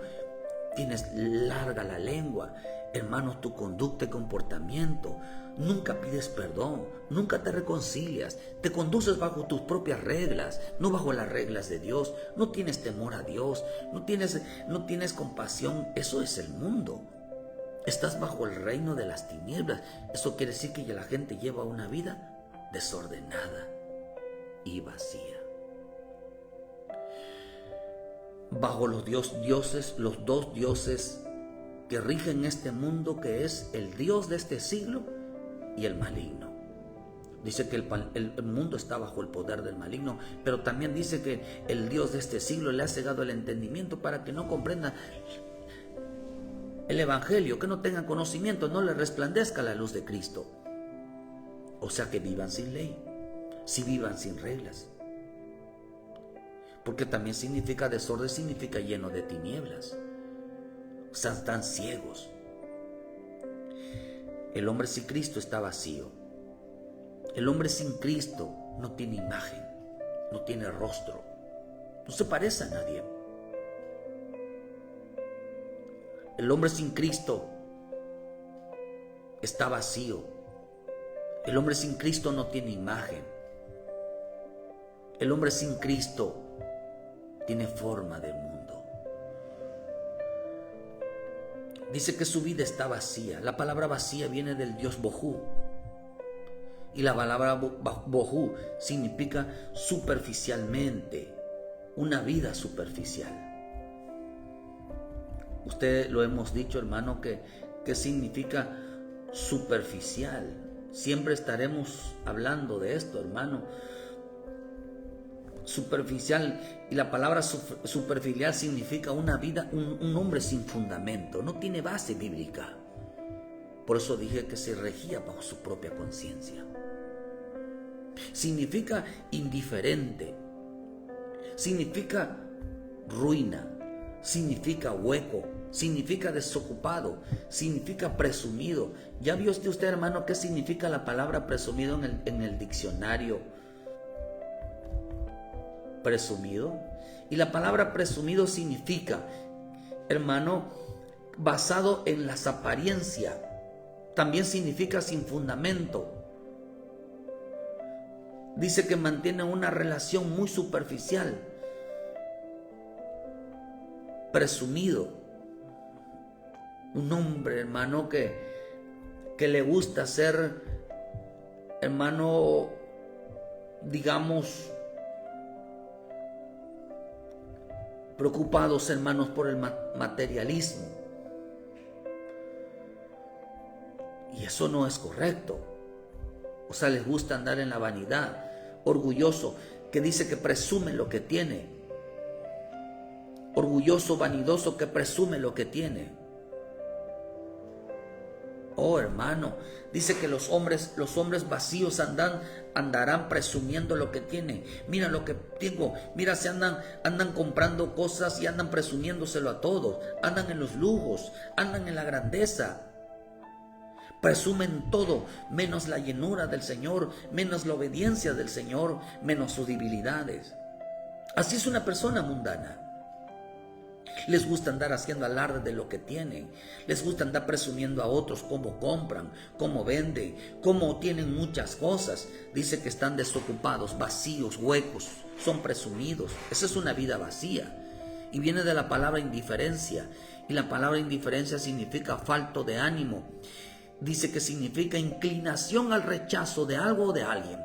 Tienes larga la lengua, hermanos, tu conducta y comportamiento. Nunca pides perdón, nunca te reconcilias, te conduces bajo tus propias reglas, no bajo las reglas de Dios. No tienes temor a Dios, no tienes compasión. Eso es el mundo. Estás bajo el reino de las tinieblas. Eso quiere decir que la gente lleva una vida desordenada y vacía. Bajo los dos dioses que rigen este mundo, que es el Dios de este siglo y el maligno. Dice que el mundo está bajo el poder del maligno, pero también dice que el Dios de este siglo le ha cegado el entendimiento para que no comprenda el evangelio, que no tengan conocimiento, no les resplandezca la luz de Cristo. O sea, que vivan sin ley, si vivan sin reglas. Porque también significa desorden, significa lleno de tinieblas. O sea, están ciegos. El hombre sin Cristo está vacío. El hombre sin Cristo no tiene imagen, no tiene rostro, no se parece a nadie. El hombre sin Cristo está vacío. El hombre sin Cristo no tiene imagen. El hombre sin Cristo tiene forma del mundo. Dice que su vida está vacía. La palabra vacía viene del dios Bohu. Y la palabra Bohu significa superficialmente, una vida superficial. Usted lo hemos dicho, hermano, que significa superficial. Siempre estaremos hablando de esto, hermano. Superficial, y la palabra superficial significa una vida, un hombre sin fundamento, no tiene base bíblica. Por eso dije que se regía bajo su propia conciencia. Significa indiferente, significa ruina, significa hueco, significa desocupado, significa presumido. ¿Ya vio usted, hermano, qué significa la palabra presumido en el diccionario? Presumido. Y la palabra presumido significa, hermano, basado en las apariencias. También significa sin fundamento. Dice que mantiene una relación muy superficial. Presumido. Un hombre, hermano, que le gusta ser, hermano, digamos, preocupados, hermanos, por el materialismo. Y eso no es correcto. O sea, les gusta andar en la vanidad. Orgulloso, que dice que presume lo que tiene. Orgulloso, vanidoso, que presume lo que tiene. Oh, hermano, dice que los hombres vacíos andarán presumiendo lo que tienen. Mira lo que tengo, mira, se andan comprando cosas y andan presumiéndoselo a todos. Andan en los lujos, andan en la grandeza. Presumen todo, menos la llenura del Señor, menos la obediencia del Señor, menos sus debilidades. Así es una persona mundana. Les gusta andar haciendo alarde de lo que tienen. Les gusta andar presumiendo a otros cómo compran, cómo venden, cómo tienen muchas cosas. Dice que están desocupados, vacíos, huecos, son presumidos. Esa es una vida vacía. Y viene de la palabra indiferencia. Y la palabra indiferencia significa falto de ánimo. Dice que significa inclinación al rechazo de algo o de alguien.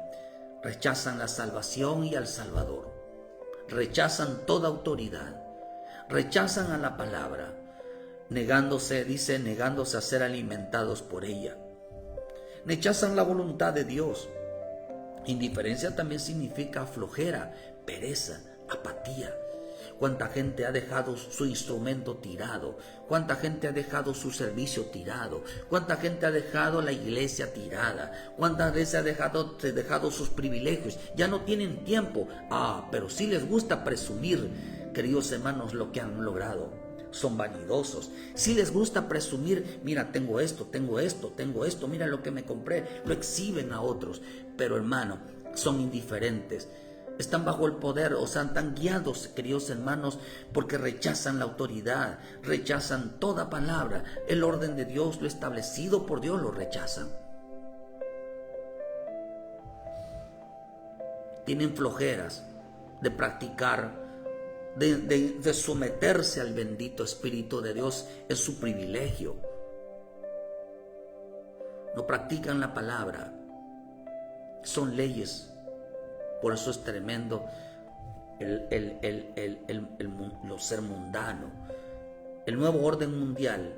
Rechazan la salvación y al Salvador. Rechazan toda autoridad. Rechazan a la palabra, negándose a ser alimentados por ella. Rechazan la voluntad de Dios. Indiferencia también significa flojera, pereza, apatía. Cuánta gente ha dejado su instrumento tirado, cuánta gente ha dejado su servicio tirado, cuánta gente ha dejado la iglesia tirada, cuántas veces ha dejado sus privilegios, ya no tienen tiempo. Pero sí les gusta presumir, queridos hermanos, lo que han logrado. Son vanidosos. Sí les gusta presumir, mira, tengo esto, mira lo que me compré. Lo exhiben a otros. Pero, hermano, son indiferentes. Están bajo el poder, o sea, están guiados, queridos hermanos, porque rechazan la autoridad, rechazan toda palabra. El orden de Dios, lo establecido por Dios, lo rechazan. Tienen flojeras de practicar, de someterse al bendito Espíritu de Dios. Es su privilegio. No practican la palabra. Son leyes. Por eso es tremendo lo ser mundano. El nuevo orden mundial,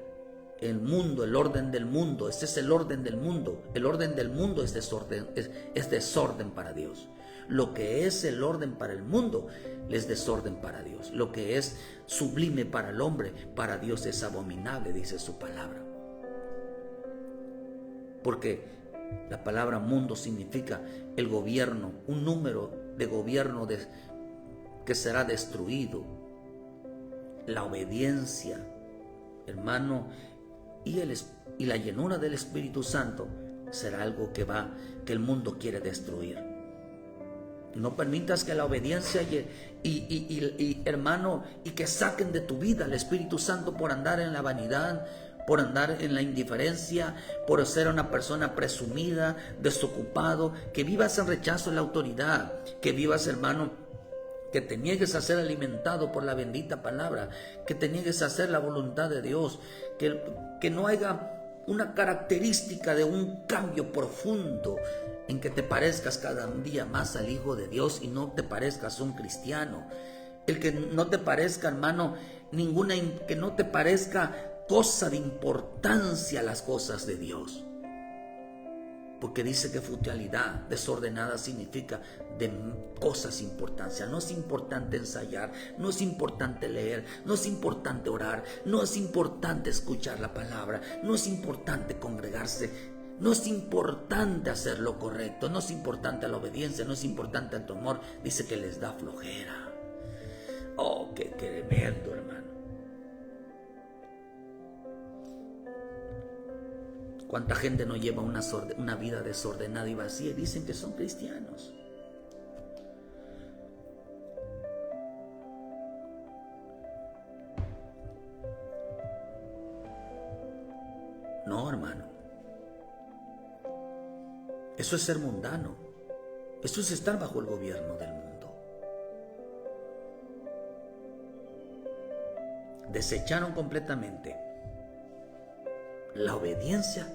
el orden del mundo, ese es el orden del mundo. El orden del mundo es desorden para Dios. Lo que es el orden para el mundo es desorden para Dios. Lo que es sublime para el hombre, para Dios es abominable, dice su palabra. Porque la palabra mundo significa el gobierno, un número de gobierno que será destruido. La obediencia, hermano, y la llenura del Espíritu Santo será algo que el mundo quiere destruir. No permitas que la obediencia hermano, y que saquen de tu vida al Espíritu Santo por andar en la vanidad, por andar en la indiferencia, por ser una persona presumida, desocupado, que vivas en rechazo a la autoridad, que vivas, hermano, que te niegues a ser alimentado por la bendita palabra, que te niegues a hacer la voluntad de Dios, que no haya una característica de un cambio profundo en que te parezcas cada día más al Hijo de Dios y no te parezcas un cristiano. El que no te parezca, hermano, que no te parezca cosa de importancia las cosas de Dios. Porque dice que futilidad desordenada significa de cosas importancia. No es importante ensayar, no es importante leer, no es importante orar, no es importante escuchar la palabra, no es importante congregarse, no es importante hacer lo correcto, no es importante la obediencia, no es importante el temor. Dice que les da flojera. Oh, qué tremendo, hermano. ¿Cuánta gente no lleva una vida desordenada y vacía y dicen que son cristianos? No, hermano. Eso es ser mundano. Eso es estar bajo el gobierno del mundo. Desecharon completamente la obediencia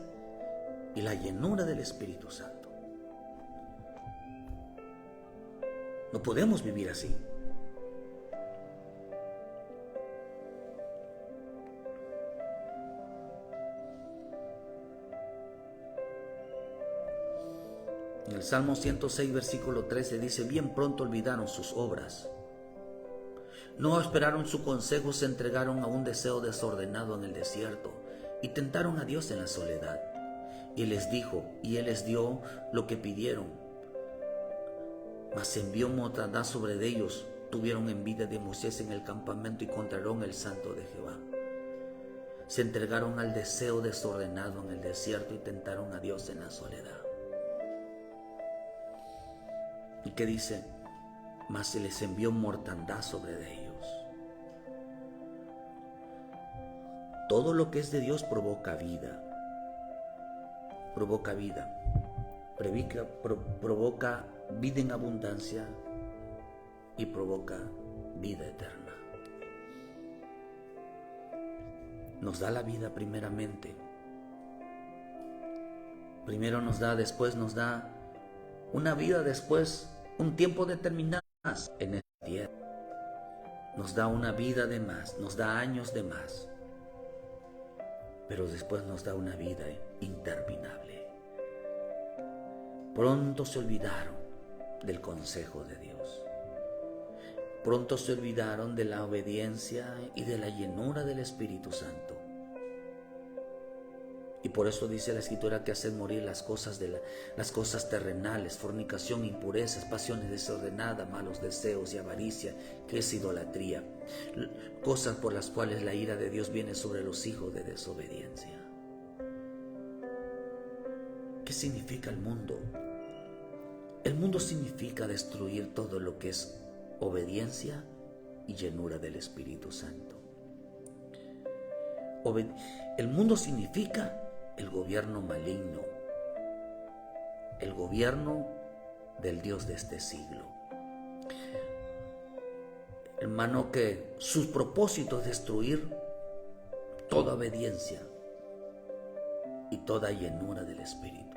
y la llenura del Espíritu Santo. No podemos vivir así. En el Salmo 106, versículo 13 dice: bien pronto olvidaron sus obras. No esperaron su consejo, se entregaron a un deseo desordenado en el desierto y tentaron a Dios en la soledad. Y Él les dio lo que pidieron. Mas envió mortandad sobre ellos. Tuvieron envidia de Moisés en el campamento y contrariaron el santo de Jehová. Se entregaron al deseo desordenado en el desierto y tentaron a Dios en la soledad. ¿Y qué dice? Mas se les envió mortandad sobre ellos. Todo lo que es de Dios provoca vida. Provoca vida. Provoca vida en abundancia y provoca vida eterna. Nos da la vida primeramente. Primero nos da, después nos da una vida, después un tiempo determinado en esta tierra. Nos da una vida de más, nos da años de más, pero después nos da una vida interminable. Pronto se olvidaron del consejo de Dios. Pronto se olvidaron de la obediencia y de la llenura del Espíritu Santo. Y por eso dice la Escritura que hacen morir las cosas terrenales, fornicación, impurezas, pasiones desordenadas, malos deseos y avaricia, que es idolatría. Cosas por las cuales la ira de Dios viene sobre los hijos de desobediencia. ¿Qué significa el mundo? El mundo significa destruir todo lo que es obediencia y llenura del Espíritu Santo. El mundo significa el gobierno maligno, el gobierno del Dios de este siglo. Hermano, que sus propósitos es destruir toda obediencia y toda llenura del Espíritu.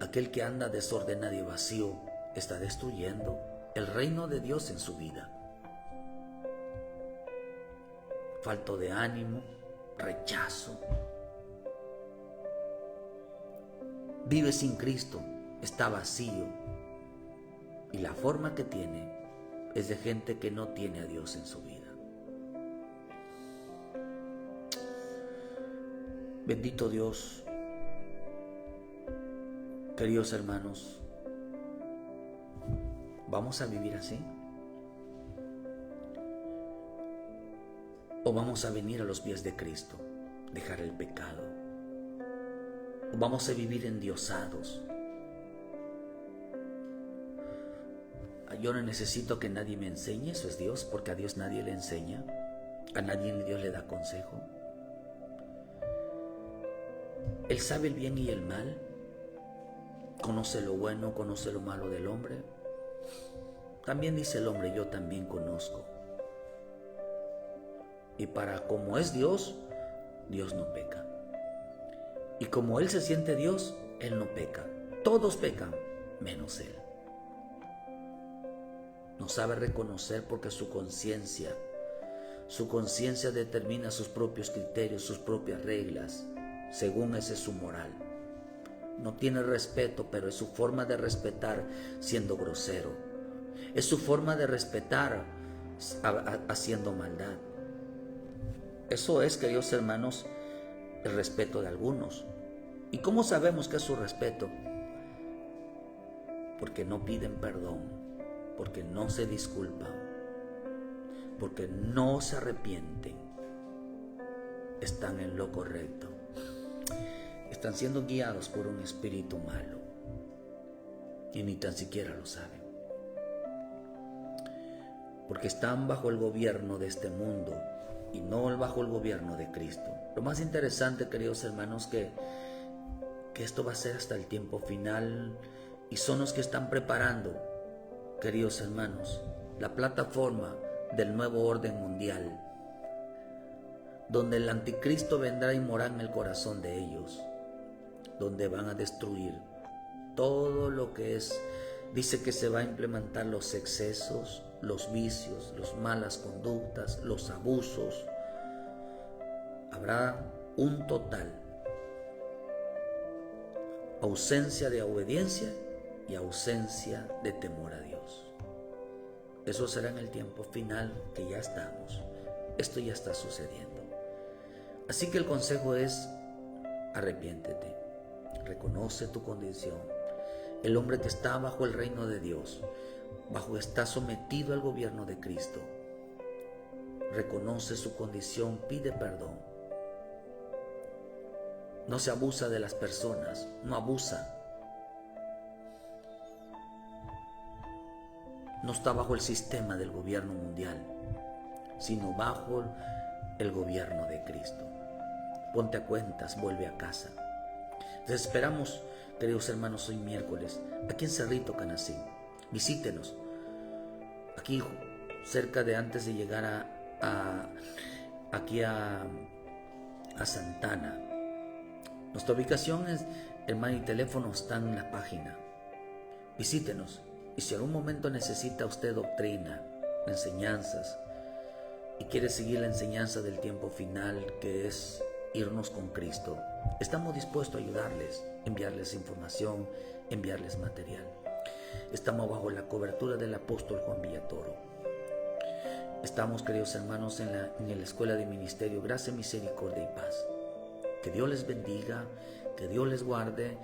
Aquel que anda desordenado y vacío está destruyendo el reino de Dios en su vida. Falto de ánimo, rechazo. Vive sin Cristo, está vacío. Y la forma que tiene es de gente que no tiene a Dios en su vida. Bendito Dios. Queridos hermanos, ¿vamos a vivir así? ¿O vamos a venir a los pies de Cristo, dejar el pecado? ¿O vamos a vivir endiosados? Yo no necesito que nadie me enseñe, eso es Dios, porque a Dios nadie le enseña, a nadie Dios le da consejo. Él sabe el bien y el mal, conoce lo bueno, conoce lo malo del hombre. También dice el hombre, yo también conozco. Y para como es Dios, Dios no peca. Y como Él se siente Dios, Él no peca. Todos pecan, menos Él. No sabe reconocer porque su conciencia determina sus propios criterios, sus propias reglas, según esa es su moral. No tiene respeto, pero es su forma de respetar siendo grosero. Es su forma de respetar haciendo maldad. Eso es, queridos hermanos, el respeto de algunos. ¿Y cómo sabemos que es su respeto? Porque no piden perdón, porque no se disculpan, porque no se arrepienten. Están en lo correcto. están siendo guiados por un espíritu malo y ni tan siquiera lo saben, porque están bajo el gobierno de este mundo y no bajo el gobierno de Cristo. Lo más interesante, queridos hermanos, que esto va a ser hasta el tiempo final, y son los que están preparando, queridos hermanos, la plataforma del nuevo orden mundial, donde el anticristo vendrá y morará en el corazón de ellos, donde van a destruir todo lo que es. Dice que se va a implementar los excesos, los vicios, las malas conductas, los abusos. Habrá un total ausencia de obediencia y ausencia de temor a Dios. Eso será en el tiempo final, que ya estamos. Esto ya está sucediendo. Así que el consejo es: arrepiéntete, reconoce tu condición. El hombre que está bajo el reino de Dios, está sometido al gobierno de Cristo, reconoce su condición, pide perdón. No se abusa de las personas, no abusa. No está bajo el sistema del gobierno mundial, sino bajo el gobierno de Cristo. Ponte a cuentas, vuelve a casa. Te esperamos, queridos hermanos, hoy miércoles, aquí en Cerrito, Canacín. Visítenos, aquí cerca de antes de llegar aquí a Santana. Nuestra ubicación es, hermano, y teléfono están en la página. Visítenos, y si algún momento necesita usted doctrina, enseñanzas, y quiere seguir la enseñanza del tiempo final, que es irnos con Cristo, estamos dispuestos a ayudarles, enviarles información, enviarles material. Estamos bajo la cobertura del apóstol Juan Villatoro. Estamos, queridos hermanos, en la Escuela de Ministerio Gracia, Misericordia y Paz. Que Dios les bendiga, que Dios les guarde,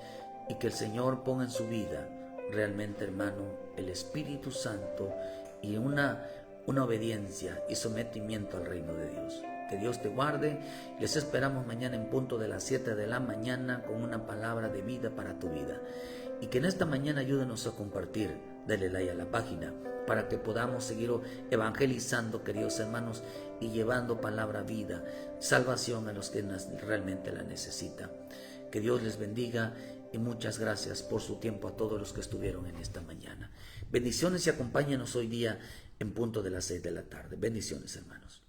y que el Señor ponga en su vida realmente, hermano, el Espíritu Santo y una obediencia y sometimiento al reino de Dios. Que Dios te guarde. Les esperamos mañana en punto de las 7 de la mañana con una palabra de vida para tu vida. Y que en esta mañana ayúdenos a compartir. Dale like a la página para que podamos seguir evangelizando, queridos hermanos, y llevando palabra vida, salvación a los que realmente la necesitan. Que Dios les bendiga y muchas gracias por su tiempo a todos los que estuvieron en esta mañana. Bendiciones y acompáñanos hoy día en punto de las 6 de la tarde. Bendiciones, hermanos.